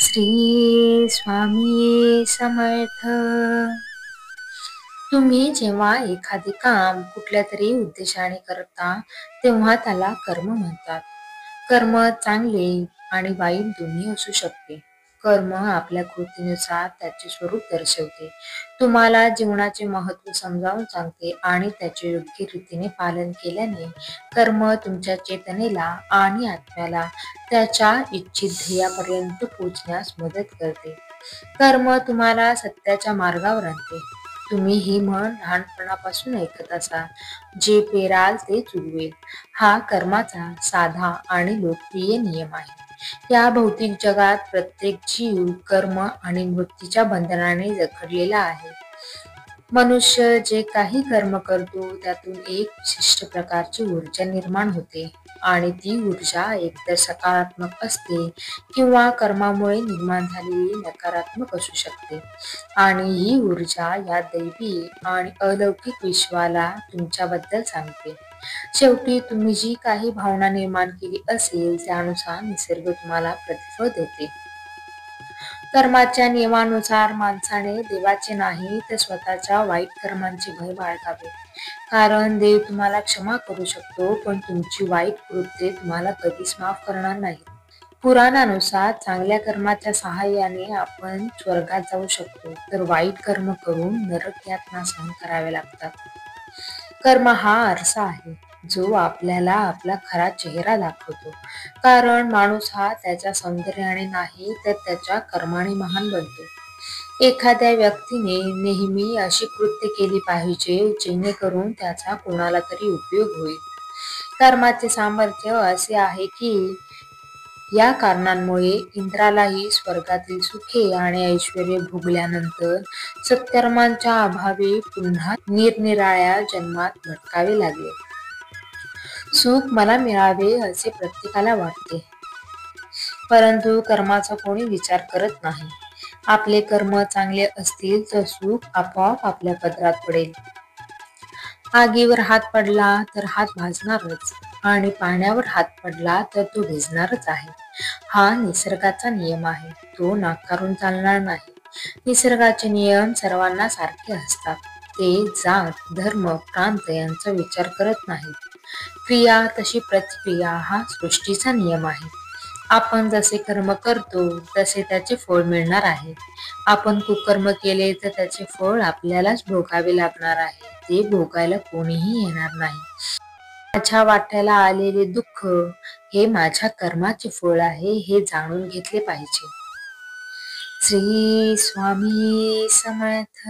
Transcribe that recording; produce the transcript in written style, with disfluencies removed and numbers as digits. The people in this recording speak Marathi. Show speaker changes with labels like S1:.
S1: श्री स्वामी समर्थ. तुम्ही जेव्हा एखादे काम कुठल्या तरी उद्देशाने करता तेव्हा त्याला कर्म म्हणतात. कर्म चांगले आणि वाईट दोन्ही असू शकते. कर्म आपल्या कृतीनुसार त्याचे स्वरूप दर्शवते, तुम्हाला जीवनाचे महत्त्व समजावून सांगते आणि त्याचे योग्य रीतीने पालन केल्याने कर्म तुमच्या चेतनेला आणि आत्म्याला त्याच्या इच्छित ध्येयापर्यंत पोहोचण्यास मदत करते. कर्म तुम्हाला सत्याच्या मार्गावर आणते. तुम्ही ही म्हण लहानपणापासून ऐकत असाल, जे पेराल तेच उगवेल. हा कर्माचा साधा आणि लोकप्रिय नियम आहे. या भौतिक जगात प्रत्येक जीव कर्म आणि मृत्यूच्या बंधनाने जखडलेला आहे. मनुष्य जे काही कर्म करतो त्यातून एक विशिष्ट प्रकारची ऊर्जा निर्माण होते आणि ती ऊर्जा एकतर सकारात्मक असते किंवा कर्मामुळे निर्माण झालेली नकारात्मक असू शकते. आणि ही ऊर्जा या दैवी आणि अलौकिक विश्वाला तुमच्याबद्दल सांगते. शेवटी तुम्ही जी काही भावना निर्माण केली असेल त्यानुसार निसर्ग तुम्हाला प्रतिफळ देते. कर्माच्या नियमानुसार माणसाने देवाचे नाही तर स्वतःच्या वाईट कर्मांचे भय बाळगावे. कारण देव तुम्हाला क्षमा करू शकतो, पण तुमची वाईट कृत्ये तुम्हाला कधीच माफ करणार नाही. पुराणानुसार चांगल्या कर्माच्या सहाय्याने आपण स्वर्गात जाऊ शकतो, तर वाईट कर्म करून नरक यातना सहन कराव्या लागतात. कर्म हा आरसा आहे जो आपल्याला आपला खरा चेहरा दाखवतो. कारण माणूस हा त्याच्या सौंदर्याने नाही तर त्याच्या कर्माने महान बनतो. एखाद्या व्यक्तीने नेहमी अशी कृत्य केली पाहिजे जेणेकरून त्याचा कोणाला तरी उपयोग होईल. कर्माचे सामर्थ्य असे आहे की या कारणांमुळे इंद्रालाही स्वर्गातील सुखे आणि ऐश्वर्य भोगल्यानंतर सत्कर्मांच्या अभावी पुन्हा निरनिराळ्या जन्मात भटकावे लागले. सुख मला मिळावे असे प्रत्येकाला वाटते, परंतु कर्माचा कोणी विचार करत नाही. आपले कर्म चांगले असतील तर सुख आपोआप आपल्या पदरात पडेल. आगीवर हात पडला तर हात भाजणारच आणि पाण्यावर हात पडला तर तो भिजणारच आहे. हा निसर्गाचा नियम आहे, तो नाकारून चालणार नाही. निसर्गाचे नियम सर्वांना सारखे असतात. ते जात, धर्म, प्रांत यांचा विचार करत नाहीत. क्रिया तशी प्रतिक्रिया हा सृष्टीचा नियम आहे. आपण जसे कर्म करतो तसे त्याचे फळ मिळणार आहे. आपण कुकर्म केले तर त्याचे फळ आपल्यालाच भोगावे लागणार आहे. ते भोगायला कोणीही येणार नाही. माझ्या वाट्याला आलेले दुःख हे माझ्या कर्माचे फळ आहे हे जाणून घेतले पाहिजे. श्री स्वामी समर्थ.